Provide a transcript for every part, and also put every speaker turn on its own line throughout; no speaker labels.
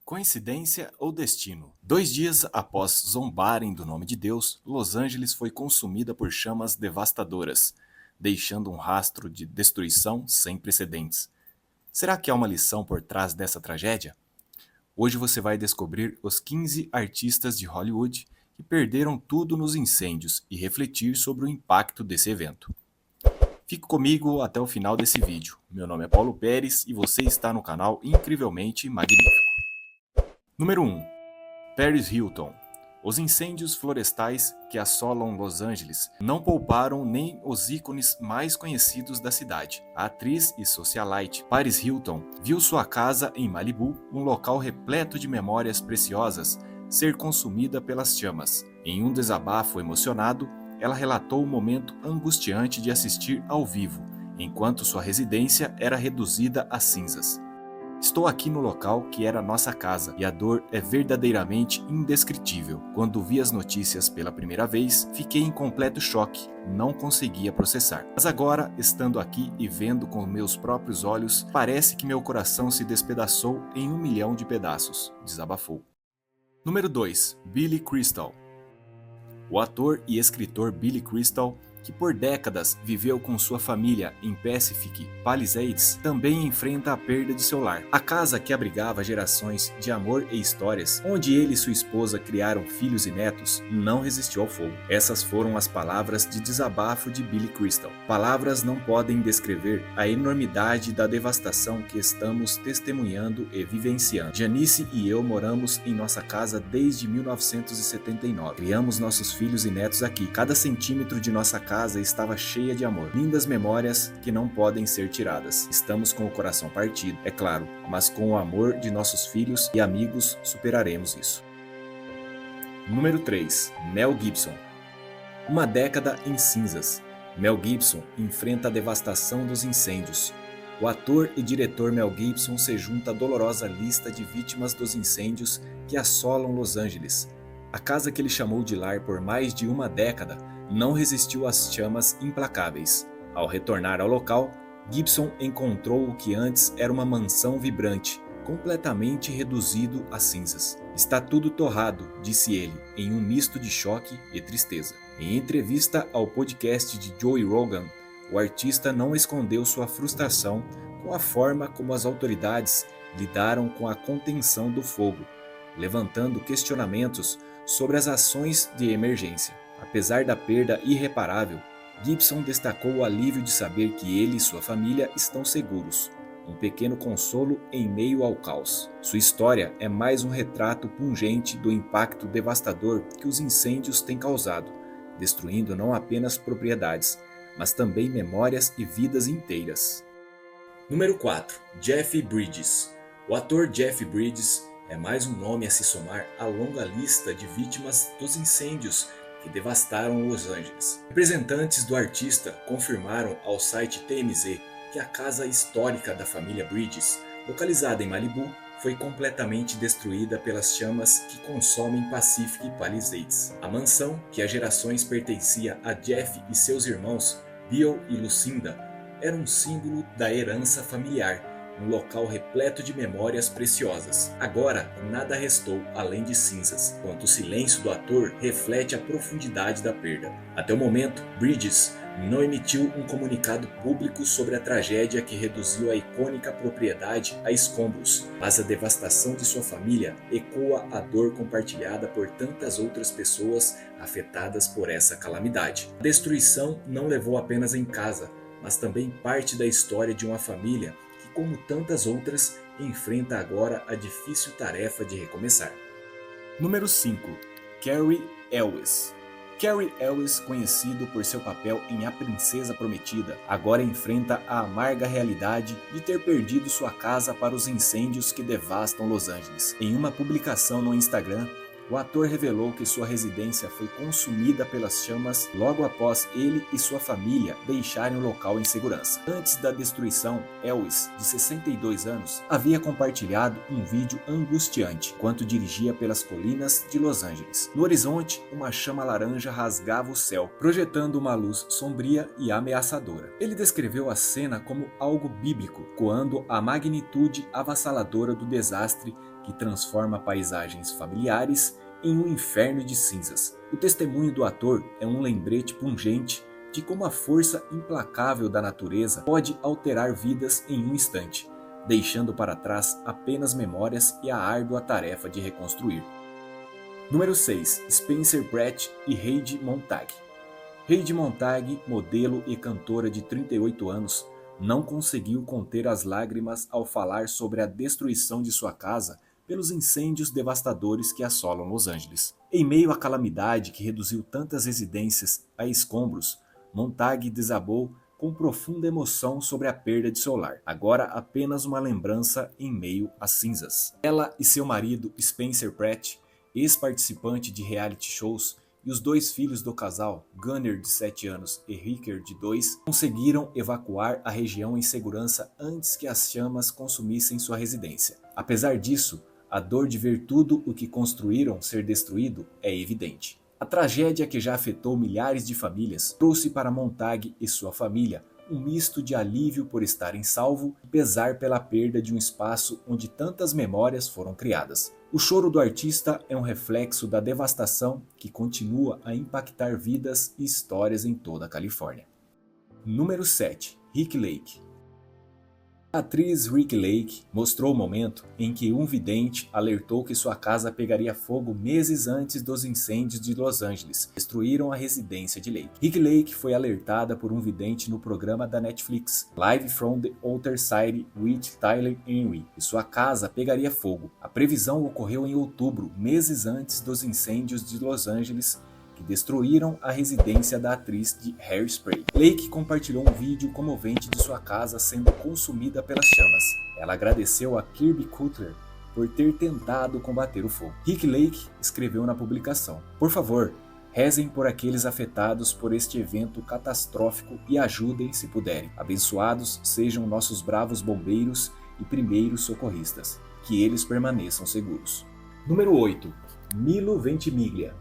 Coincidência ou destino? 2 dias após zombarem do nome de Deus, Los Angeles foi consumida por chamas devastadoras, deixando um rastro de destruição sem precedentes. Será que há uma lição por trás dessa tragédia? Hoje você vai descobrir os 15 artistas de Hollywood que perderam tudo nos incêndios e refletir sobre o impacto desse evento. Fique comigo até o final desse vídeo. Meu nome é Paulo Pérez e você está no canal Incrivelmente Magnífico. Número 1. Paris Hilton. Os incêndios florestais que assolam Los Angeles não pouparam nem os ícones mais conhecidos da cidade. A atriz e socialite Paris Hilton viu sua casa em Malibu, um local repleto de memórias preciosas, ser consumida pelas chamas. Em um desabafo emocionado, ela relatou o momento angustiante de assistir ao vivo, enquanto sua residência era reduzida a cinzas. Estou aqui no local que era nossa casa e a dor é verdadeiramente indescritível. Quando vi as notícias pela primeira vez, fiquei em completo choque, não conseguia processar. Mas agora, estando aqui e vendo com meus próprios olhos, parece que meu coração se despedaçou em 1 milhão de pedaços, desabafou. Número 2. Billy Crystal. O ator e escritor Billy Crystal, que por décadas viveu com sua família em Pacific Palisades, também enfrenta a perda de seu lar. A casa que abrigava gerações de amor e histórias, onde ele e sua esposa criaram filhos e netos, não resistiu ao fogo. Essas foram as palavras de desabafo de Billy Crystal. Palavras não podem descrever a enormidade da devastação que estamos testemunhando e vivenciando. Janice e eu moramos em nossa casa desde 1979. Criamos nossos filhos e netos aqui. Cada centímetro de nossa casa estava cheia de amor, lindas memórias que não podem ser tiradas. Estamos com o coração partido, é claro, mas com o amor de nossos filhos e amigos superaremos isso. Número 3. Mel Gibson. Uma década em cinzas. Mel Gibson enfrenta a devastação dos incêndios. O ator e diretor Mel Gibson se junta à dolorosa lista de vítimas dos incêndios que assolam Los Angeles. A casa que ele chamou de lar por mais de uma década não resistiu às chamas implacáveis. Ao retornar ao local, Gibson encontrou o que antes era uma mansão vibrante, completamente reduzido a cinzas. Está tudo torrado, disse ele, em um misto de choque e tristeza. Em entrevista ao podcast de Joe Rogan, o artista não escondeu sua frustração com a forma como as autoridades lidaram com a contenção do fogo, levantando questionamentos sobre as ações de emergência. Apesar da perda irreparável, Gibson destacou o alívio de saber que ele e sua família estão seguros, um pequeno consolo em meio ao caos. Sua história é mais um retrato pungente do impacto devastador que os incêndios têm causado, destruindo não apenas propriedades, mas também memórias e vidas inteiras. Número 4. Jeff Bridges. O ator Jeff Bridges é mais um nome a se somar à longa lista de vítimas dos incêndios que devastaram Los Angeles. Representantes do artista confirmaram ao site TMZ que a casa histórica da família Bridges, localizada em Malibu, foi completamente destruída pelas chamas que consomem Pacific Palisades. A mansão, que há gerações pertencia a Jeff e seus irmãos, Bill e Lucinda, era um símbolo da herança familiar, um local repleto de memórias preciosas. Agora, nada restou além de cinzas, enquanto o silêncio do ator reflete a profundidade da perda. Até o momento, Bridges não emitiu um comunicado público sobre a tragédia que reduziu a icônica propriedade a escombros, mas a devastação de sua família ecoa a dor compartilhada por tantas outras pessoas afetadas por essa calamidade. A destruição não levou apenas em casa, mas também parte da história de uma família que, como tantas outras, enfrenta agora a difícil tarefa de recomeçar. Número 5. Cary Elwes. Cary Elwes, conhecido por seu papel em A Princesa Prometida, agora enfrenta a amarga realidade de ter perdido sua casa para os incêndios que devastam Los Angeles. Em uma publicação no Instagram, o ator revelou que sua residência foi consumida pelas chamas logo após ele e sua família deixarem o local em segurança. Antes da destruição, Elwes, de 62 anos, havia compartilhado um vídeo angustiante enquanto dirigia pelas colinas de Los Angeles. No horizonte, uma chama laranja rasgava o céu, projetando uma luz sombria e ameaçadora. Ele descreveu a cena como algo bíblico, coando a magnitude avassaladora do desastre que transforma paisagens familiares em um inferno de cinzas. O testemunho do ator é um lembrete pungente de como a força implacável da natureza pode alterar vidas em um instante, deixando para trás apenas memórias e a árdua tarefa de reconstruir. Número 6. Spencer Pratt e Heidi Montag. Heidi Montag, modelo e cantora de 38 anos, não conseguiu conter as lágrimas ao falar sobre a destruição de sua casa pelos incêndios devastadores que assolam Los Angeles. Em meio à calamidade que reduziu tantas residências a escombros, Montag desabou com profunda emoção sobre a perda de seu lar, agora apenas uma lembrança em meio às cinzas. Ela e seu marido Spencer Pratt, ex-participante de reality shows, e os dois filhos do casal, Gunnar de 7 anos e Ricker de 2, conseguiram evacuar a região em segurança antes que as chamas consumissem sua residência. Apesar disso, a dor de ver tudo o que construíram ser destruído é evidente. A tragédia que já afetou milhares de famílias trouxe para Montag e sua família um misto de alívio por estarem salvo e pesar pela perda de um espaço onde tantas memórias foram criadas. O choro do artista é um reflexo da devastação que continua a impactar vidas e histórias em toda a Califórnia. Número 7. Rick Lake. A atriz Rick Lake mostrou o momento em que um vidente alertou que sua casa pegaria fogo meses antes dos incêndios de Los Angeles, que destruíram a residência de Lake. Rick Lake foi alertada por um vidente no programa da Netflix, Live from the Outer Side with Tyler Henry, que sua casa pegaria fogo. A previsão ocorreu em outubro, meses antes dos incêndios de Los Angeles, que destruíram a residência da atriz de Hairspray. Lake compartilhou um vídeo comovente de sua casa sendo consumida pelas chamas. Ela agradeceu a Kirby Cutler por ter tentado combater o fogo. Rick Lake escreveu na publicação: "Por favor, rezem por aqueles afetados por este evento catastrófico e ajudem se puderem. Abençoados sejam nossos bravos bombeiros e primeiros socorristas. Que eles permaneçam seguros." Número 8. Milo Ventimiglia.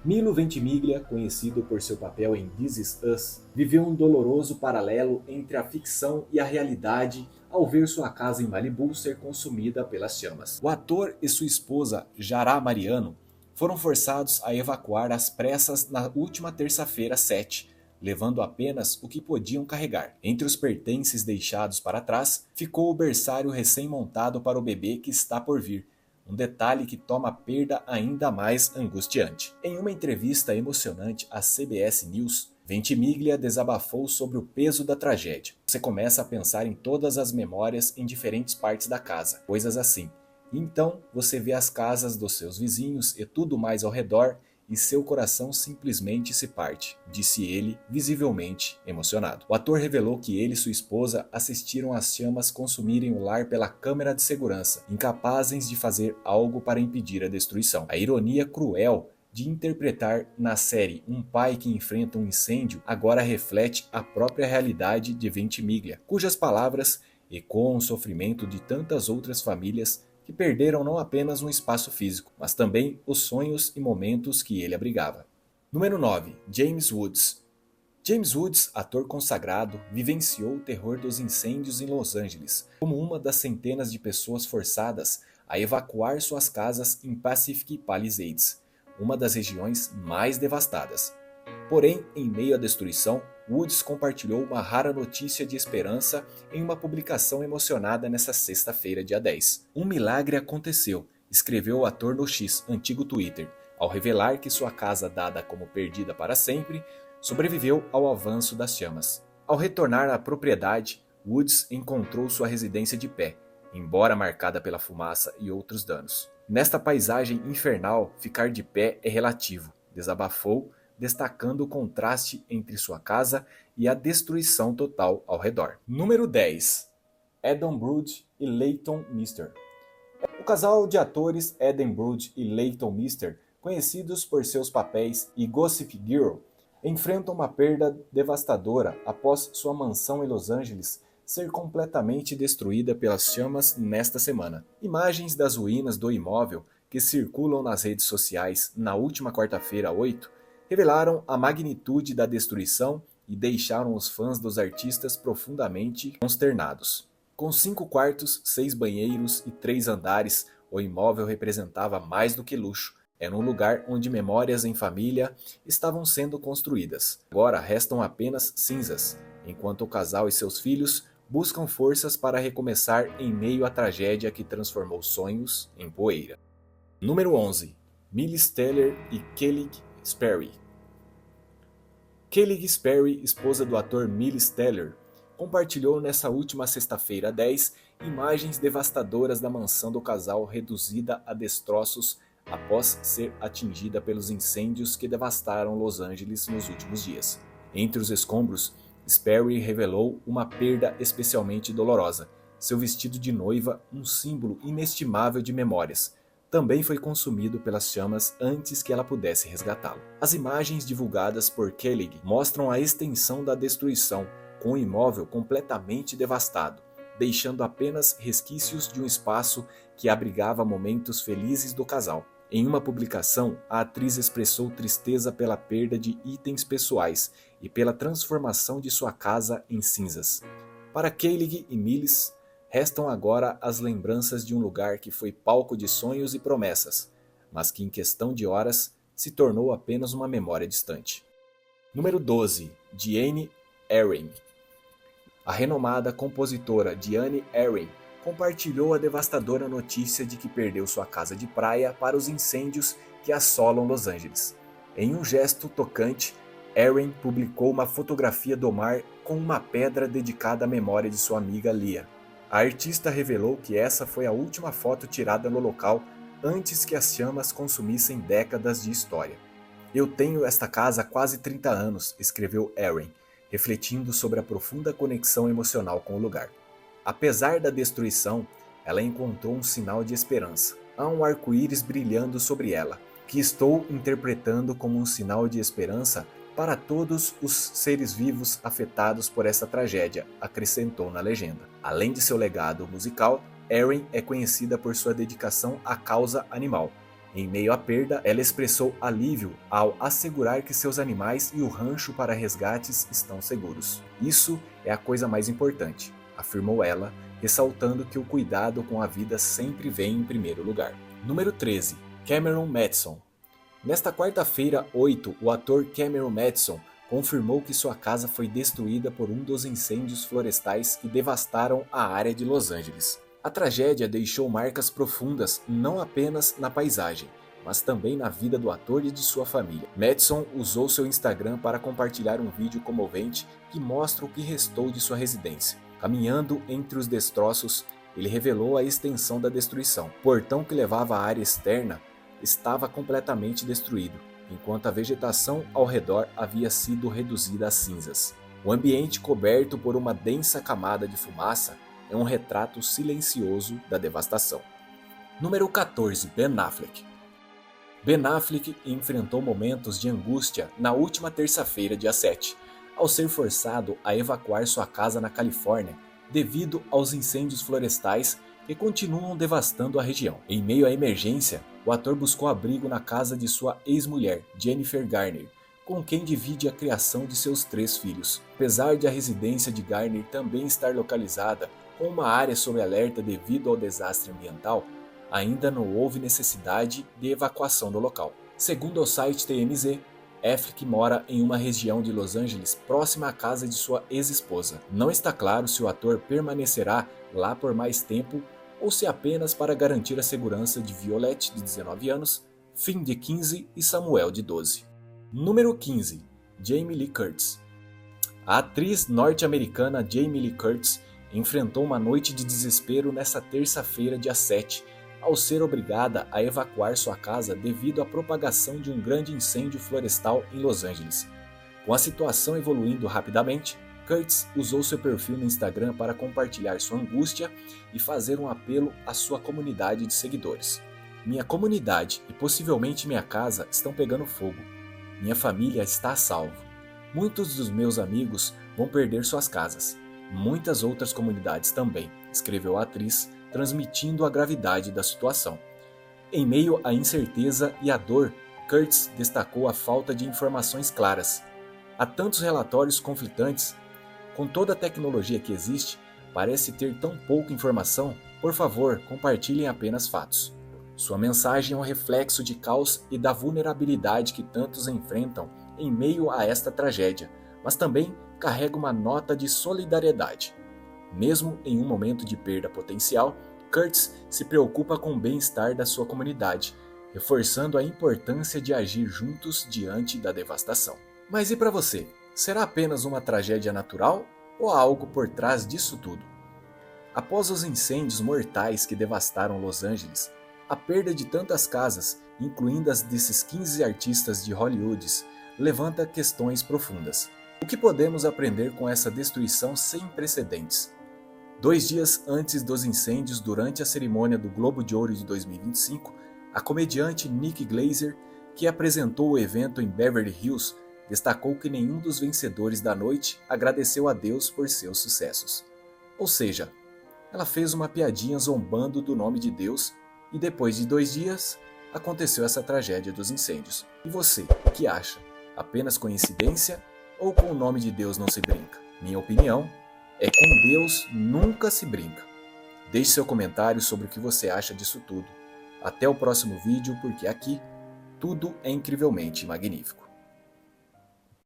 Milo Ventimiglia, conhecido por seu papel em This Is Us, viveu um doloroso paralelo entre a ficção e a realidade ao ver sua casa em Malibu ser consumida pelas chamas. O ator e sua esposa, Jará Mariano, foram forçados a evacuar às pressas na última terça-feira 7, levando apenas o que podiam carregar. Entre os pertences deixados para trás, ficou o berçário recém-montado para o bebê que está por vir, um detalhe que toma a perda ainda mais angustiante. Em uma entrevista emocionante à CBS News, Ventimiglia desabafou sobre o peso da tragédia. Você começa a pensar em todas as memórias em diferentes partes da casa, coisas assim. Então você vê as casas dos seus vizinhos e tudo mais ao redor e seu coração simplesmente se parte, disse ele, visivelmente emocionado. O ator revelou que ele e sua esposa assistiram às chamas consumirem o lar pela câmera de segurança, incapazes de fazer algo para impedir a destruição. A ironia cruel de interpretar na série um pai que enfrenta um incêndio agora reflete a própria realidade de Ventimiglia, cujas palavras ecoam o sofrimento de tantas outras famílias que perderam não apenas um espaço físico, mas também os sonhos e momentos que ele abrigava. Número 9. James Woods. James Woods, ator consagrado, vivenciou o terror dos incêndios em Los Angeles, como uma das centenas de pessoas forçadas a evacuar suas casas em Pacific Palisades, uma das regiões mais devastadas. Porém, em meio à destruição, Woods compartilhou uma rara notícia de esperança em uma publicação emocionada nesta sexta-feira, dia 10. Um milagre aconteceu, escreveu o ator no X, antigo Twitter, ao revelar que sua casa, dada como perdida para sempre, sobreviveu ao avanço das chamas. Ao retornar à propriedade, Woods encontrou sua residência de pé, embora marcada pela fumaça e outros danos. Nesta paisagem infernal, ficar de pé é relativo, desabafou, destacando o contraste entre sua casa e a destruição total ao redor. Número 10. Eden Brody e Leighton Meester. O casal de atores Eden Brody e Leighton Meester, conhecidos por seus papéis em Gossip Girl, enfrentam uma perda devastadora após sua mansão em Los Angeles ser completamente destruída pelas chamas nesta semana. Imagens das ruínas do imóvel que circulam nas redes sociais na última quarta-feira, 8, revelaram a magnitude da destruição e deixaram os fãs dos artistas profundamente consternados. Com 5 quartos, 6 banheiros e 3 andares, O imóvel representava mais do que luxo. Era um lugar onde memórias em família estavam sendo construídas. Agora restam apenas cinzas, enquanto o casal e seus filhos buscam forças para recomeçar em meio à tragédia que transformou sonhos em poeira. Número 11. Millie Steller e Kelly Sperry. Kelly Sperry, esposa do ator Millie Steller, compartilhou nessa última sexta-feira 10 imagens devastadoras da mansão do casal reduzida a destroços após ser atingida pelos incêndios que devastaram Los Angeles nos últimos dias. Entre os escombros, Sperry revelou uma perda especialmente dolorosa. Seu vestido de noiva, um símbolo inestimável de memórias, também foi consumido pelas chamas antes que ela pudesse resgatá-lo. As imagens divulgadas por Kelly mostram a extensão da destruição, com o imóvel completamente devastado, deixando apenas resquícios de um espaço que abrigava momentos felizes do casal. Em uma publicação, a atriz expressou tristeza pela perda de itens pessoais e pela transformação de sua casa em cinzas. Para Kelly e Mills, restam agora as lembranças de um lugar que foi palco de sonhos e promessas, mas que em questão de horas se tornou apenas uma memória distante. Número 12. Diane Arden. A renomada compositora Diane Arden compartilhou a devastadora notícia de que perdeu sua casa de praia para os incêndios que assolam Los Angeles. Em um gesto tocante, Arden publicou uma fotografia do mar com uma pedra dedicada à memória de sua amiga Leah. A artista revelou que essa foi a última foto tirada no local antes que as chamas consumissem décadas de história. "Eu tenho esta casa há quase 30 anos", escreveu Arden, refletindo sobre a profunda conexão emocional com o lugar. Apesar da destruição, ela encontrou um sinal de esperança. Há um arco-íris brilhando sobre ela, que estou interpretando como um sinal de esperança para todos os seres vivos afetados por essa tragédia, acrescentou na legenda. Além de seu legado musical, Arden é conhecida por sua dedicação à causa animal. Em meio à perda, ela expressou alívio ao assegurar que seus animais e o rancho para resgates estão seguros. "Isso é a coisa mais importante", afirmou ela, ressaltando que o cuidado com a vida sempre vem em primeiro lugar. Número 13. Cameron Mathison. Nesta quarta-feira, 8, o ator Cameron Mathison confirmou que sua casa foi destruída por um dos incêndios florestais que devastaram a área de Los Angeles. A tragédia deixou marcas profundas não apenas na paisagem, mas também na vida do ator e de sua família. Mathison usou seu Instagram para compartilhar um vídeo comovente que mostra o que restou de sua residência. Caminhando entre os destroços, ele revelou a extensão da destruição. O portão que levava à área externa estava completamente destruído, enquanto a vegetação ao redor havia sido reduzida a cinzas. O ambiente coberto por uma densa camada de fumaça é um retrato silencioso da devastação. Número 14. Ben Affleck. Ben Affleck enfrentou momentos de angústia na última terça-feira, dia 7, ao ser forçado a evacuar sua casa na Califórnia devido aos incêndios florestais que continuam devastando a região. Em meio à emergência, o ator buscou abrigo na casa de sua ex-mulher, Jennifer Garner, com quem divide a criação de seus 3 filhos. Apesar de a residência de Garner também estar localizada com uma área sob alerta devido ao desastre ambiental, ainda não houve necessidade de evacuação do local. Segundo o site TMZ, Affleck mora em uma região de Los Angeles próxima à casa de sua ex-esposa. Não está claro se o ator permanecerá lá por mais tempo ou se apenas para garantir a segurança de Violet, de 19 anos, Finn, de 15 e Samuel, de 12. Número 15. Jamie Lee Curtis. A atriz norte-americana Jamie Lee Curtis enfrentou uma noite de desespero nesta terça-feira, dia 7, ao ser obrigada a evacuar sua casa devido à propagação de um grande incêndio florestal em Los Angeles. Com a situação evoluindo rapidamente, Curtis usou seu perfil no Instagram para compartilhar sua angústia e fazer um apelo à sua comunidade de seguidores. "Minha comunidade e possivelmente minha casa estão pegando fogo. Minha família está a salvo. Muitos dos meus amigos vão perder suas casas. Muitas outras comunidades também", escreveu a atriz, transmitindo a gravidade da situação. Em meio à incerteza e à dor, Curtis destacou a falta de informações claras. "Há tantos relatórios conflitantes. Com toda a tecnologia que existe, parece ter tão pouca informação. Por favor, compartilhem apenas fatos", Sua mensagem é um reflexo de caos e da vulnerabilidade que tantos enfrentam em meio a esta tragédia, mas também carrega uma nota de solidariedade. Mesmo em um momento de perda potencial, Curtis se preocupa com o bem-estar da sua comunidade, reforçando a importância de agir juntos diante da devastação. Mas e para você? Será apenas uma tragédia natural ou há algo por trás disso tudo? Após os incêndios mortais que devastaram Los Angeles, a perda de tantas casas, incluindo as desses 15 artistas de Hollywood, levanta questões profundas. O que podemos aprender com essa destruição sem precedentes? 2 dias antes dos incêndios, durante a cerimônia do Globo de Ouro de 2025, a comediante Nikki Glaser, que apresentou o evento em Beverly Hills, destacou que nenhum dos vencedores da noite agradeceu a Deus por seus sucessos. Ou seja, ela fez uma piadinha zombando do nome de Deus e depois de 2 dias, aconteceu essa tragédia dos incêndios. E você, o que acha? Apenas coincidência ou com o nome de Deus não se brinca? Minha opinião é com Deus nunca se brinca. Deixe seu comentário sobre o que você acha disso tudo. Até o próximo vídeo, porque aqui tudo é incrivelmente magnífico.